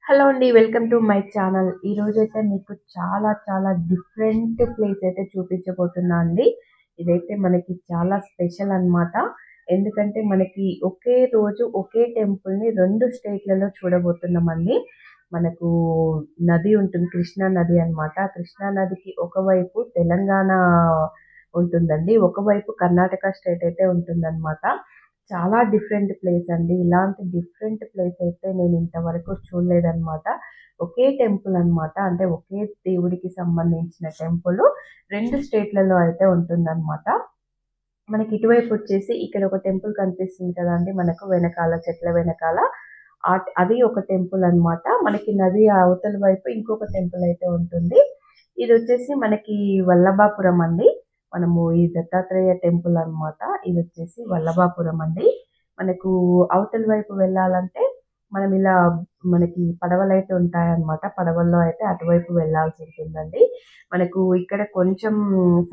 Hello అండి. Welcome to my channel. ఈరోజైతే మీకు చాలా చాలా డిఫరెంట్ ప్లేస్ అయితే చూపించబోతున్నా అండి. ఇదైతే మనకి చాలా స్పెషల్ అన్నమాట. ఎందుకంటే మనకి ఒకే రోజు ఒకే టెంపుల్‌ని 2 స్టేట్‌లలో చూడబోతున్నామండి. మనకు నది ఉంటుంది. కృష్ణా నది అన్నమాట. కృష్ణా నదికి ఒకవైపు తెలంగాణ ఉంటుందండి. ఒకవైపు కర్ణాటక స్టేట్ అయితే ఉంటుందన్నమాట. చాలా డిఫరెంట్ ప్లేస్ అండి. ఇలాంటి డిఫరెంట్ ప్లేస్ అయితే నేను ఇంతవరకు చూడలేదన్నమాట. ఒకే టెంపుల్ అన్నమాట. అంటే ఒకే దేవుడికి సంబంధించిన టెంపుల్ 2 స్టేట్‌లలో అయితే ఉంటుందన్నమాట. మనకి ఇటువైపు వచ్చేసి ఇక్కడ ఒక టెంపుల్ కనిపిస్తుంది కదండీ మనకు వెనకాల చెట్ల వెనకాల. అది ఒక టెంపుల్ అన్నమాట. మనకి నది అవతల వైపు ఇంకొక టెంపుల్ అయితే ఉంటుంది. ఇదొచ్చేసి మనకి వల్లభాపురం అండి. మనము ఈ దత్తాత్రేయ టెంపుల్ అన్నమాట. ఇదొచ్చేసి వల్లభాపురం అండి. మనకు అవతల వైపు వెళ్ళాలంటే మనం ఇలా మనకి పడవలైతే ఉంటాయన్నమాట. పడవల్లో అయితే అటువైపు వెళ్ళాల్సి ఉంటుందండి. మనకు ఇక్కడ కొంచెం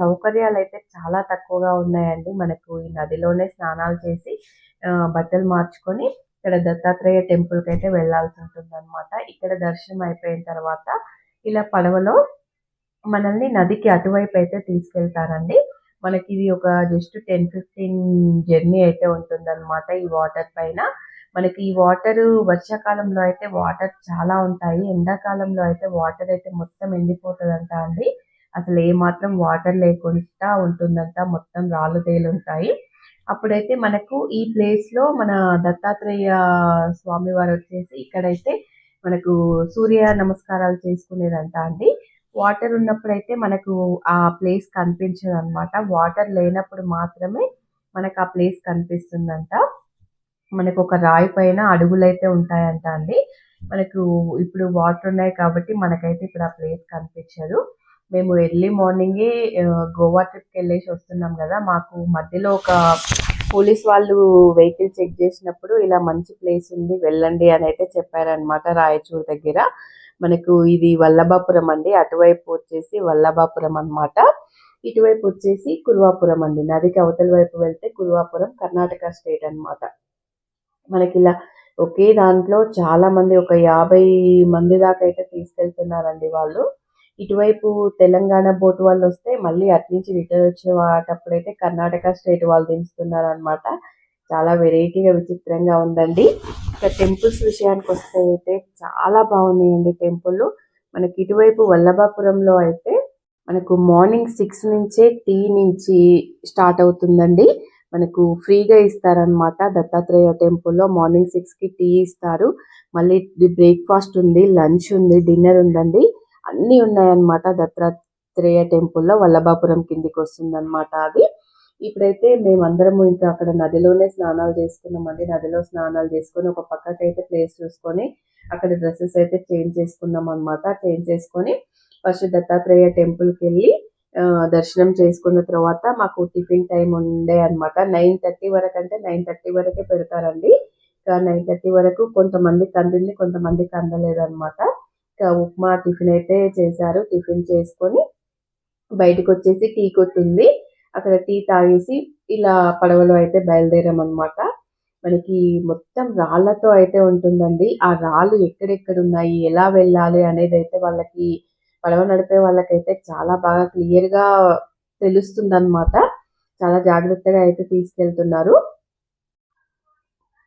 సౌకర్యాలైతే చాలా తక్కువగా ఉన్నాయండి. మనకు ఈ నదిలోనే స్నానాలు చేసి బట్టలు మార్చుకొని ఇక్కడ దత్తాత్రేయ టెంపుల్‌కైతే వెళ్ళాల్సి ఉంటుందన్నమాట. ఇక్కడ దర్శనం అయిపోయిన తర్వాత ఇలా పడవలో మనల్ని నదికి అటువైపు అయితే తీసుకెళ్తారండి. మనకి ఇది ఒక జస్ట్ 10, 15 జర్నీ అయితే ఉంటుందన్నమాట ఈ వాటర్ పైన. మనకి ఈ వాటరు వర్షాకాలంలో అయితే వాటర్ చాలా ఉంటాయి. ఎండాకాలంలో అయితే వాటర్ అయితే మొత్తం ఎండిపోతదంట అండి. అసలు ఏమాత్రం వాటర్ లేకుండా ఉంటుందంట. మొత్తం రాళ్ళు తేలుంటాయి. అప్పుడైతే మనకు ఈ ప్లేస్‌లో మన దత్తాత్రేయ స్వామివారు వచ్చేసి ఇక్కడైతే మనకు సూర్య నమస్కారాలు చేసుకునేదంట అండి. వాటర్ ఉన్నప్పుడైతే మనకు ఆ ప్లేస్ కనిపించదనమాట. వాటర్ లేనప్పుడు మాత్రమే మనకు ఆ ప్లేస్ కనిపిస్తుందంట. మనకు ఒక రాయి పైన అడుగులైతే ఉంటాయంట అండి. మనకు ఇప్పుడు వాటర్ ఉన్నాయి కాబట్టి మనకైతే ఇప్పుడు ఆ ప్లేస్ కనిపించదు. మేము ఎర్లీ మార్నింగే గోవా ట్రిప్‌కెళ్ళేసి వస్తున్నాం గదా! మాకు మధ్యలో ఒక పోలీస్ వాళ్ళు వెహికల్ చెక్ చేసినప్పుడు ఇలా మంచి ప్లేస్ ఉంది వెళ్ళండి అని అయితే చెప్పారనమాట రాయచూర్ దగ్గర. మనకు ఇది వల్లభాపురం అండి. అటువైపు వచ్చేసి వల్లభాపురం అన్నమాట. ఇటువైపు వచ్చేసి కురువాపురం అండి. నదికి అవతల వైపు వెళ్తే కురువాపురం కర్ణాటక స్టేట్ అన్నమాట. మనకిలా ఒకే దాంట్లో చాలా మంది ఒక 50 మంది దాకా అయితే తీసుకెళ్తున్నారండి వాళ్ళు. ఇటువైపు తెలంగాణ బోట్ వాళ్ళొస్తే మళ్ళీ అటునుంచి రిటర్న్ వచ్చేటప్పుడైతే కర్ణాటక స్టేట్ వాళ్ళు దించుతున్నారనమాట. చాలా వెరైటీగా విచిత్రంగా ఉందండి. ఇక టెంపుల్స్ విషయానికొస్తే అయితే చాలా బాగున్నాయండి టెంపుల్. మనకి ఇటువైపు వల్లభాపురంలో అయితే మనకు మార్నింగ్ 6 నుంచే టీ నుంచి స్టార్ట్ అవుతుందండి. మనకు ఫ్రీగా ఇస్తారనమాట. దత్తాత్రేయ టెంపుల్‌లో మార్నింగ్ 6కి టీ ఇస్తారు. మళ్ళీ బ్రేక్‌ఫాస్ట్ ఉంది, లంచ్ ఉంది, డిన్నర్ ఉందండి. అన్నీ ఉన్నాయన్నమాట దత్తాత్రేయ టెంపుల్‌లో. వల్లభాపురం కిందికొస్తుందన్నమాట అది. ఇప్పుడైతే మేమందరము ఇంకా అక్కడ నదిలోనే స్నానాలు చేసుకున్నామండి. నదిలో స్నానాలు చేసుకొని ఒక పక్కకైతే ప్లేస్ చూసుకొని అక్కడ డ్రెసెస్ అయితే చేంజ్ చేసుకున్నామన్నమాట. చేంజ్ చేసుకొని ఫస్ట్ దత్తాత్రేయ టెంపుల్‌కెళ్ళి దర్శనం చేసుకున్న తర్వాత మాకు టిఫిన్ టైమ్ ఉండే అన్నమాట. 9:30 వరకంటే 9:30 వరకే పెడతారండి. ఇక 9:30 వరకు కొంతమందికి అందింది, కొంతమందికి అందలేదన్నమాట. ఇక ఉప్మా టిఫిన్ అయితే చేశారు. టిఫిన్ చేసుకొని బయటకొచ్చేసి టీ కొట్టుంది. అక్కడ టీ తాగేసి ఇలా పడవలో అయితే బయలుదేరామన్నమాట. మనకి మొత్తం రాళ్ళతో అయితే ఉంటుందండి. ఆ రాళ్ళు ఎక్కడెక్కడున్నాయి, ఎలా వెళ్ళాలి అనేదైతే వాళ్ళకి పడవ నడిపే వాళ్ళకైతే చాలా బాగా క్లియర్‌గా తెలుస్తుందన్నమాట. చాలా జాగ్రత్తగా అయితే తీసుకెళ్తున్నారు.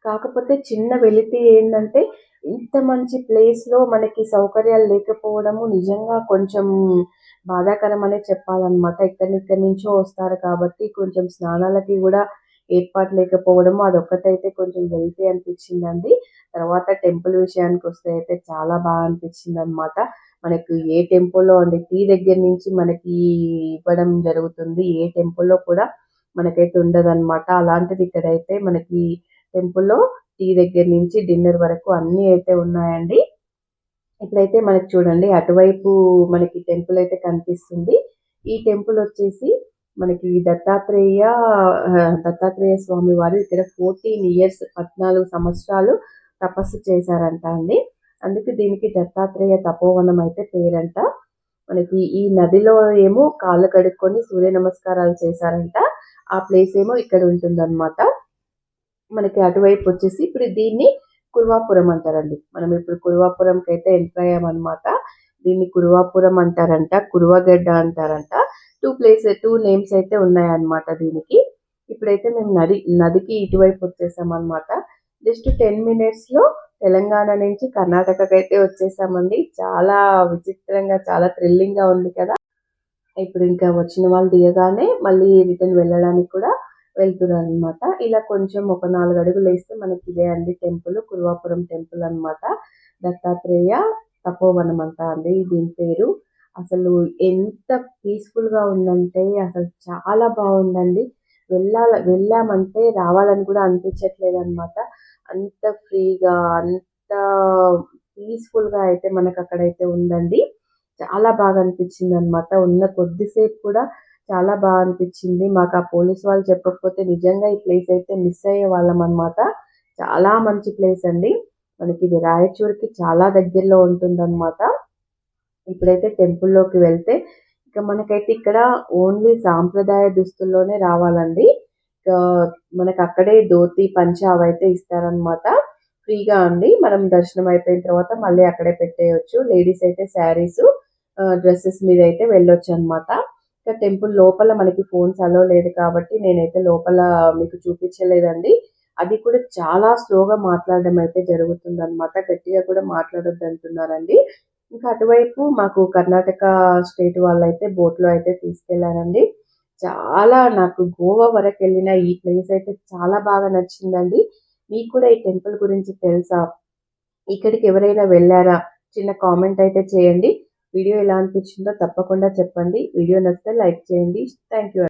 కాకపోతే చిన్న వెలితి ఏందంటే, ఇంత మంచి ప్లేస్‌లో మనకి సౌకర్యాలు లేకపోవడము నిజంగా కొంచెం బాధాకరమనే చెప్పాలన్నమాట. ఎక్కడెక్కడి నుంచో వస్తారు కాబట్టి కొంచెం స్నానాలకి గూడా ఏర్పాటు లేకపోవడము అదొక్కటైతే కొంచెం వెలితి అనిపించిందండి. తర్వాత టెంపుల్ విషయానికొస్తే అయితే చాలా బాగా అనిపించిందన్నమాట. మనకు ఏ టెంపుల్‌లో అండి టీ దగ్గర నుంచి మనకి ఇవ్వడం జరుగుతుంది. ఏ టెంపుల్‌లో కూడా మనకైతే ఉండదన్నమాట. అలాంటిది ఇక్కడైతే మనకి టెంపుల్‌లో టీ దగ్గర నుంచి డిన్నర్ వరకు అన్నీ అయితే ఉన్నాయండి. ఇప్పుడైతే మనకి చూడండి అటువైపు మనకి టెంపుల్ అయితే కనిపిస్తుంది. ఈ టెంపుల్ వచ్చేసి మనకి దత్తాత్రేయ స్వామి వారు ఇక్కడ 14 ఇయర్స్ 14 సంవత్సరాలు తపస్సు చేశారంట అండి. అందుకే దీనికి దత్తాత్రేయ తపోవనం అయితే పేరంట. మనకి ఈ నదిలో ఏమో కాళ్ళు కడుక్కొని సూర్య నమస్కారాలు చేశారంట. ఆ ప్లేస్ ఏమో ఇక్కడ ఉంటుందన్నమాట. మనకి అటువైపు వచ్చేసి ఇప్పుడు దీన్ని కురువాపురం అంటారండి. మనం ఇప్పుడు కురువాపురంకి అయితే ఎంటర్ అయ్యామన్నమాట. దీన్ని కురువాపురం అంటారంట, కురువగడ్డ అంటారంట. 2 నేమ్స్ అయితే ఉన్నాయన్నమాట దీనికి. ఇప్పుడైతే మేము నదికి ఇటువైపు వచ్చేసామన్నమాట. జస్ట్ 10 మినిట్స్‌లో తెలంగాణ నుంచి కర్ణాటకకైతే వచ్చేసామండి. చాలా విచిత్రంగా, చాలా థ్రిల్లింగ్‌గా ఉంది కదా! ఇప్పుడు ఇంకా వచ్చిన వాళ్ళు దిగగానే మళ్ళీ రిటర్న్ వెళ్ళడానికి కూడా వెళ్తున్నారనమాట. ఇలా కొంచెం ఒక 4 అడుగులేస్తే మనకి ఇదే అండి టెంపుల్. కురువాపురం టెంపుల్ అనమాట. దత్తాత్రేయ తపోవనం అంట అండి దీని పేరు. అసలు ఎంత పీస్‌ఫుల్‌గా ఉందంటే అసలు చాలా బావుందండి. వెళ్ళామంటే రావాలని కూడా అనిపించట్లేదనమాట. అంత ఫ్రీగా, అంత పీస్‌ఫుల్‌గా అయితే మనకక్కడైతే ఉందండి. చాలా బాగా అనిపించిందనమాట. ఉన్న కొద్దిసేపు కూడా చాలా అనిపించింది. మాకు ఆ పోలీస్ వాళ్ళు చెప్పకపోతే నిజంగా ఈ ప్లేస్ అయితే మిస్ అయ్యేవాళ్ళమనమాట. చాలా మంచి ప్లేస్ అండి. మనకిది రాయచూర్‌కి చాలా దగ్గరలో ఉంటుందనమాట. ఇప్పుడైతే టెంపుల్‌లోకి వెళ్తే ఇక మనకైతే ఇక్కడ ఓన్లీ సాంప్రదాయ దుస్తుల్లోనే రావాలండి. మనకక్కడే ధోతి, పంచ అవైతే ఇస్తారనమాట. ఫ్రీగా అండి. మనం దర్శనం అయిపోయిన తర్వాత మళ్ళీ అక్కడే పెట్టేయొచ్చు. లేడీస్ అయితే శారీసు, డ్రెసెస్ మీదయితే వెళ్ళొచ్చనమాట. ఇక టెంపుల్ లోపల మనకి ఫోన్స్ అలో లేదు కాబట్టి నేనైతే లోపల మీకు చూపించలేదండి. అది కూడా చాలా స్లోగా మాట్లాడడం అయితే జరుగుతుందనమాట. గట్టిగా కూడా మాట్లాడొద్దంటున్నారండి. ఇంకా అటువైపు మాకు కర్ణాటక స్టేట్ వాళ్ళైతే బోట్‌లో అయితే తీసుకెళ్లారండి. నాకు గోవా వరకెళ్ళిన ఈ ప్లేస్ అయితే చాలా బాగా నచ్చిందండి. మీకు కూడా ఈ టెంపుల్ గురించి తెలుసా? ఇక్కడికి ఎవరైనా వెళ్లారా? చిన్న కామెంట్ అయితే చేయండి. వీడియో ఎలా అనిపించిందో తప్పకుండా చెప్పండి. వీడియో నచ్చితే లైక్ చేయండి. థాంక్ యూ అండి.